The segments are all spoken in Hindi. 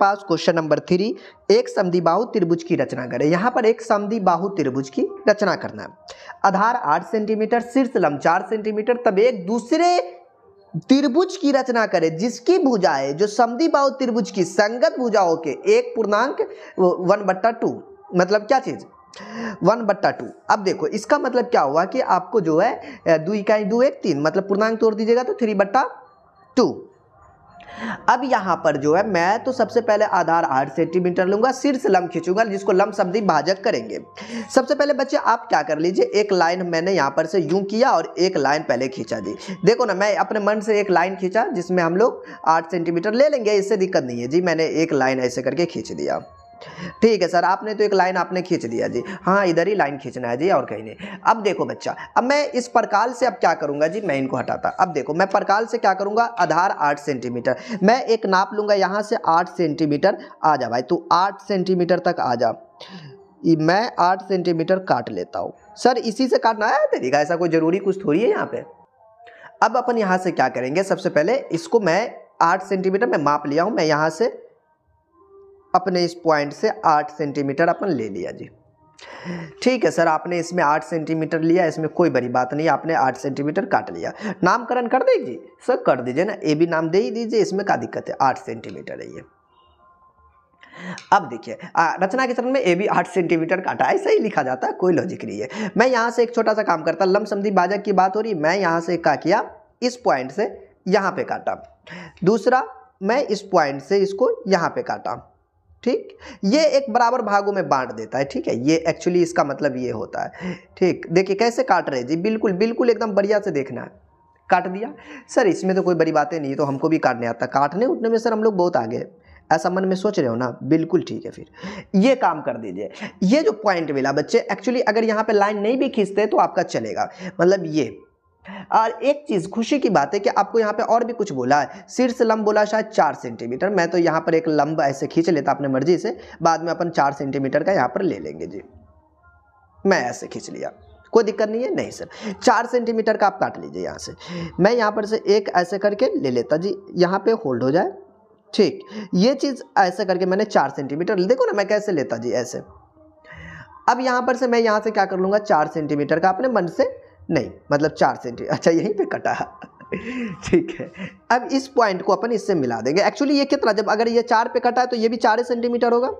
पास क्वेश्चन नंबर 3, एक समद्विबाहु त्रिभुज की रचना करें। यहाँ पर एक समद्विबाहु त्रिभुज की रचना करना है। आधार 8 सेंटीमीटर, शीर्ष लंब 4 सेंटीमीटर, तब एक दूसरे त्रिभुज की रचना करें जिसकी भुजाएं जो समद्विबाहु त्रिभुज की संगत भुजाओं के 1/2 मतलब क्या चीज 1/2। अब देखो इसका मतलब क्या हुआ कि आपको जो है 2 इकाई 2 1 3 मतलब पूर्णांक तोड़ दीजिएगा तो 3/2। अब यहां पर जो है मैं तो सबसे पहले आधार 8 सेंटीमीटर लूंगा, शीर्ष लंब खींचूंगा जिसको लंब समद्विभाजक करेंगे। सबसे पहले बच्चे आप क्या कर लीजिए, एक लाइन मैंने यहां पर से यूं किया और एक लाइन पहले खींचा जी। देखो ना मैं अपने मन से एक लाइन खींचा जिसमें हम लोग 8 सेंटीमीटर ले लेंगे, इससे दिक्कत नहीं है जी। मैंने एक लाइन ऐसे करके खींच दिया, ठीक है सर। आपने तो एक लाइन आपने खींच दिया जी, हाँ इधर ही लाइन खींचना है जी और कहीं नहीं। अब देखो बच्चा, अब मैं इस प्रकार से अब क्या करूंगा जी, मैं इनको हटाता। अब देखो मैं प्रकार से क्या करूंगा, आधार 8 सेंटीमीटर, मैं एक नाप लूंगा यहाँ से 8 सेंटीमीटर। आ जा भाई तू 8 सेंटीमीटर तक आ जा, मैं 8 सेंटीमीटर काट लेता हूँ। सर इसी से काटना है तरीका, ऐसा कोई जरूरी कुछ थोड़ी है यहाँ पे। अब अपन यहाँ से क्या करेंगे, सबसे पहले इसको मैं 8 सेंटीमीटर में माप लिया हूँ, मैं यहाँ से अपने इस पॉइंट से 8 सेंटीमीटर अपन ले लिया जी। ठीक है सर, आपने इसमें 8 सेंटीमीटर लिया, इसमें कोई बड़ी बात नहीं, आपने 8 सेंटीमीटर काट लिया। नामकरण कर दीजिए सर, कर दीजिए ना, ए भी नाम दे ही दीजिए, इसमें क्या दिक्कत है, 8 सेंटीमीटर है ये। अब देखिए रचना के चरण में ए भी 8 सेंटीमीटर काटा, ऐसा ही लिखा जाता है, कोई लॉजिक नहीं है। मैं यहाँ से एक छोटा सा काम करता, लंब समद्विभाजक की बात हो रही, मैं यहाँ से क्या किया, इस पॉइंट से यहाँ पे काटा, दूसरा मैं इस पॉइंट से इसको यहाँ पे काटा, ठीक। ये एक बराबर भागों में बांट देता है, ठीक है। ये एक्चुअली इसका मतलब ये होता है, ठीक। देखिए कैसे काट रहे जी, बिल्कुल बिल्कुल एकदम बढ़िया से देखना है। काट दिया सर, इसमें तो कोई बड़ी बातें नहीं है, तो हमको भी काटने आता, काटने उठने में सर हम लोग बहुत आगे हैं, ऐसा मन में सोच रहे हो ना, बिल्कुल ठीक है। फिर ये काम कर दीजिए, ये जो पॉइंट मिला बच्चे, एक्चुअली अगर यहाँ पे लाइन नहीं भी खींचते तो आपका चलेगा, मतलब ये। और एक चीज खुशी की बात है कि आपको यहाँ पे और भी कुछ बोला है, शीर्ष लंब बोला शायद 4 सेंटीमीटर, मैं तो यहाँ पर एक लंब ऐसे खींच लेता अपने मर्जी से, बाद में अपन 4 सेंटीमीटर का यहाँ पर ले लेंगे जी। मैं ऐसे खींच लिया, कोई दिक्कत नहीं है, नहीं सर 4 सेंटीमीटर का आप काट लीजिए यहाँ से। मैं यहाँ पर से एक ऐसे करके ले लेता जी, यहाँ पे होल्ड हो जाए, ठीक। ये चीज ऐसे करके मैंने 4 सेंटीमीटर, देखो ना मैं कैसे लेता जी, ऐसे। अब यहाँ पर से मैं यहाँ से क्या कर लूंगा, 4 सेंटीमीटर का, अपने मन से नहीं, मतलब 4 सेंटीमीटर, अच्छा यहीं पे कटा ठीक है। अब इस पॉइंट को अपन इससे मिला देंगे। एक्चुअली ये कितना, जब अगर ये 4 पे कटा है तो ये भी 4 सेंटीमीटर होगा,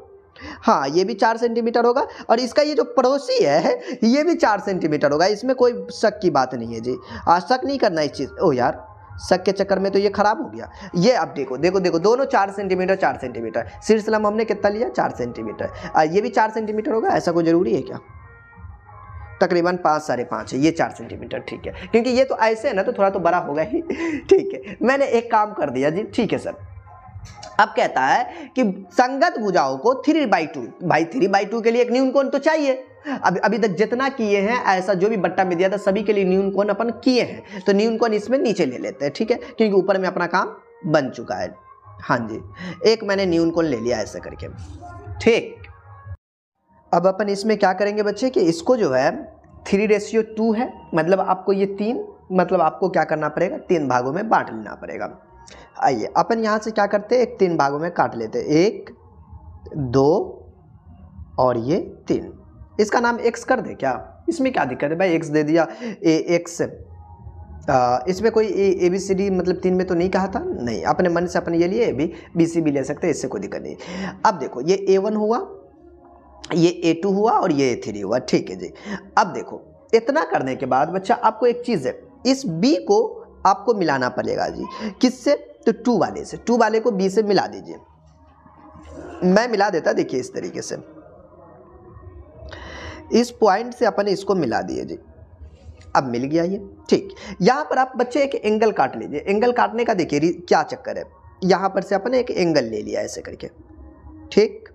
हाँ ये भी 4 सेंटीमीटर होगा, और इसका ये जो पड़ोसी है ये भी 4 सेंटीमीटर होगा, इसमें कोई शक की बात नहीं है जी। आज शक नहीं करना इस चीज़, ओ यार शक के चक्कर में तो ये खराब हो गया। ये अब देखो देखो देखो, दोनों 4 सेंटीमीटर 4 सेंटीमीटर, शीर्ष लंब हमने कितना लिया, 4 सेंटीमीटर, ये भी 4 सेंटीमीटर होगा, ऐसा कोई जरूरी है क्या, तकरीबन 5 साढ़े 5 है, ये 4 सेंटीमीटर, ठीक है। क्योंकि ये तो ऐसे है ना, तो थोड़ा तो बड़ा होगा ही ठीक है। मैंने एक काम कर दिया जी, ठीक है सर। अब कहता है कि संगत भुजाओं को 3/2, भाई 3/2 के लिए एक न्यून कोण तो चाहिए। अभी तक जितना किए हैं, ऐसा जो भी बट्टा में दिया था सभी के लिए न्यून कोण अपन किए हैं, तो न्यून कोण इसमें नीचे ले लेते हैं, ठीक है, क्योंकि ऊपर में अपना काम बन चुका है। हाँ जी, एक मैंने न्यून कोण ले लिया ऐसे करके, ठीक। अब अपन इसमें क्या करेंगे बच्चे कि इसको जो है 3:2 है, मतलब आपको ये 3, मतलब आपको क्या करना पड़ेगा, 3 भागों में बांट लेना पड़ेगा। आइए अपन यहाँ से क्या करते हैं, एक 3 भागों में काट लेते हैं, 1 2 और ये 3। इसका नाम x कर दे क्या, इसमें क्या दिक्कत है भाई, x दे दिया, x इसमें कोई ABCD मतलब 3 में तो नहीं कहा था, नहीं, अपने मन से अपन ये लिए BC भी ले सकते हैं, इससे कोई दिक्कत नहीं। अब देखो ये A1 हुआ, ये A2 हुआ और ये A3 हुआ, ठीक है जी। अब देखो इतना करने के बाद बच्चा आपको एक चीज़ है, इस B को आपको मिलाना पड़ेगा जी, किससे, तो 2 वाले से, 2 वाले को B से मिला दीजिए। मैं मिला देता, देखिए इस तरीके से, इस पॉइंट से अपन इसको मिला दिए जी। अब मिल गया ये, ठीक। यहाँ पर आप बच्चे एक एंगल काट लीजिए। एंगल काटने का देखिए क्या चक्कर है, यहाँ पर से अपन एक एंगल ले लिया ऐसे करके, ठीक।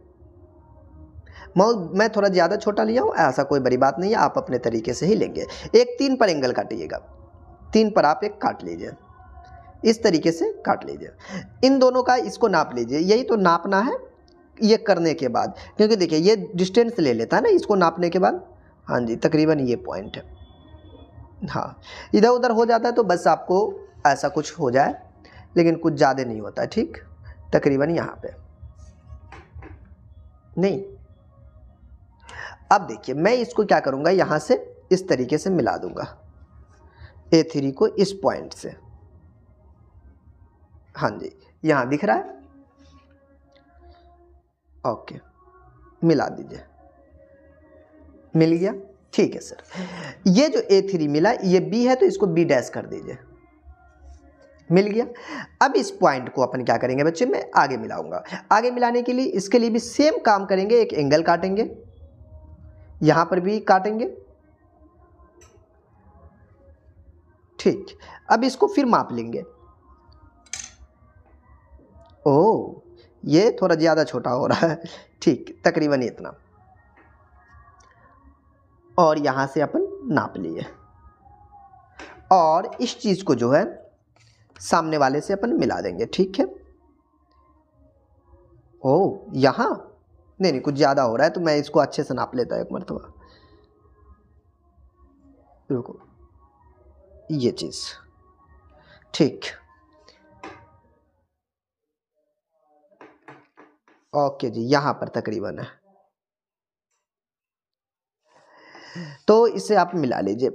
मैं थोड़ा ज़्यादा छोटा लिया हूँ, ऐसा कोई बड़ी बात नहीं है, आप अपने तरीके से ही लेंगे। एक 3 पर एंगल काटिएगा, 3 पर आप एक काट लीजिए, इस तरीके से काट लीजिए। इन दोनों का इसको नाप लीजिए, यही तो नापना है ये करने के बाद, क्योंकि देखिए ये डिस्टेंस ले लेता है ना इसको नापने के बाद। हाँ जी, तकरीबन ये पॉइंट है, हाँ इधर उधर हो जाता है तो बस आपको ऐसा कुछ हो जाए, लेकिन कुछ ज़्यादा नहीं होता है, ठीक, तकरीबन यहाँ पे, नहीं। अब देखिए मैं इसको क्या करूंगा, यहां से इस तरीके से मिला दूंगा A3 को इस पॉइंट से। हाँ जी, यहां दिख रहा है, ओके मिला दीजिए, मिल गया। ठीक है सर, ये जो A3 मिला ये B है तो इसको B डैश कर दीजिए, मिल गया। अब इस पॉइंट को अपन क्या करेंगे बच्चे, मैं आगे मिलाऊंगा। आगे मिलाने के लिए इसके लिए भी सेम काम करेंगे, एक एंगल काटेंगे, यहां पर भी काटेंगे। ठीक, अब इसको फिर माप लेंगे। ओ ये थोड़ा ज्यादा छोटा हो रहा है, ठीक तकरीबन इतना, और यहां से अपन नाप लिए, और इस चीज को जो है सामने वाले से अपन मिला देंगे। ठीक है, ओ यहां नहीं कुछ ज्यादा हो रहा है तो मैं इसको अच्छे से नाप लेता हूं एक मरतबा। रुको, ये चीज ठीक, ओके जी, यहां पर तकरीबन है, तो इसे आप मिला लीजिए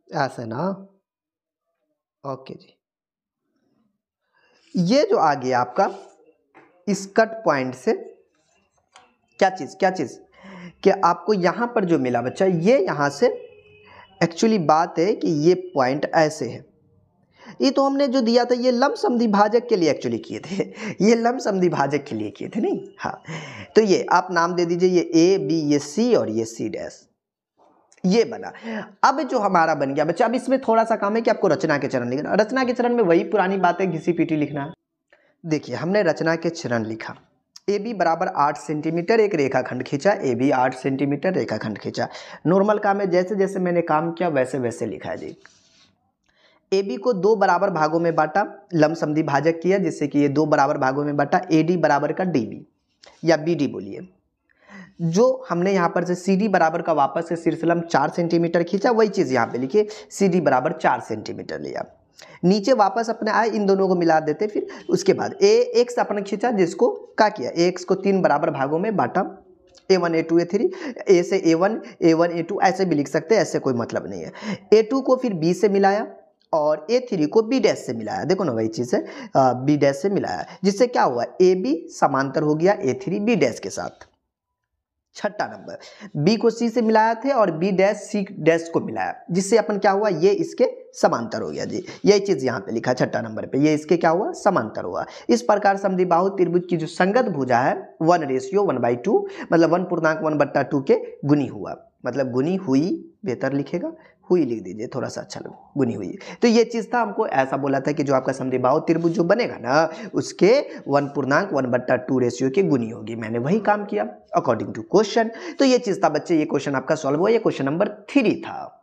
ऐसे ना। ओके जी, ये जो आ गया आपका इस कट पॉइंट से क्या चीज कि आपको यहां पर जो मिला बच्चा, ये यहां से एक्चुअली बात है कि ये पॉइंट ऐसे है। ये तो हमने जो दिया था ये लंबसम द्विभाजक के लिए एक्चुअली किए थे, ये लंबसम द्विभाजक के लिए किए थे नहीं। हाँ, तो ये आप नाम दे दीजिए, ये A B ये C और ये C डैश, ये बना। अब जो हमारा बन गया बच्चा, अब इसमें थोड़ा सा काम है कि आपको रचना के चरण लिखना। रचना के चरण में वही पुरानी बात है, घिसी पीटी लिखना है। देखिए हमने रचना के चरण लिखा, AB बराबर 8 सेंटीमीटर एक रेखाखंड खींचा, AB 8 सेंटीमीटर रेखाखंड खींचा। नॉर्मल काम है, जैसे जैसे मैंने काम किया वैसे वैसे लिखा है जी। AB को 2 बराबर भागों में बांटा, लंबसम द्विभाजक किया जिससे कि ये 2 बराबर भागों में बांटा, AD बराबर का DB या BD बोलिए। जो हमने यहाँ पर से CD बराबर का वापस से शीर्षलंब 4 सेंटीमीटर खींचा, वही चीज़ यहाँ पे लिखिए, CD बराबर 4 सेंटीमीटर लिया। नीचे वापस अपने आए, इन दोनों को मिला देते। फिर उसके बाद AX अपन खींचा, जिसको क्या किया, AX को 3 बराबर भागों में बांटा, A1 A2 A3, A से A1 A1 A2 ऐसे भी लिख सकते हैं, ऐसे कोई मतलब नहीं है। A2 को फिर B से मिलाया और A3 को B डैश से मिलाया, देखो ना वही चीज़ है, B डैश से मिलाया, जिससे क्या हुआ, AB समांतर हो गया A3 B डैश के साथ। छठा नंबर, B को C से मिलाया थे और B डैश C डैश को मिलाया, जिससे अपन क्या हुआ, ये इसके समांतर हो गया जी। यही चीज यहाँ पे लिखा छठा नंबर पे, ये इसके क्या हुआ, समांतर हुआ। इस प्रकार समद्विबाहु त्रिभुज की जो संगत भुजा है 1:1/2, मतलब 1/1/2 के गुनी हुआ, मतलब गुनी हुई, बेहतर लिखेगा, हुई लिख दीजिए, थोड़ा सा अच्छा लगे, गुनी हुई। तो ये चीज था, हमको ऐसा बोला था कि जो आपका समद्विबाहु त्रिभुज जो बनेगा ना, उसके 1/1/2 रेशियो की गुनी होगी। मैंने वही काम किया अकॉर्डिंग टू क्वेश्चन। तो ये चीज था बच्चे, ये क्वेश्चन आपका सॉल्व हुआ, ये क्वेश्चन नंबर 3 था।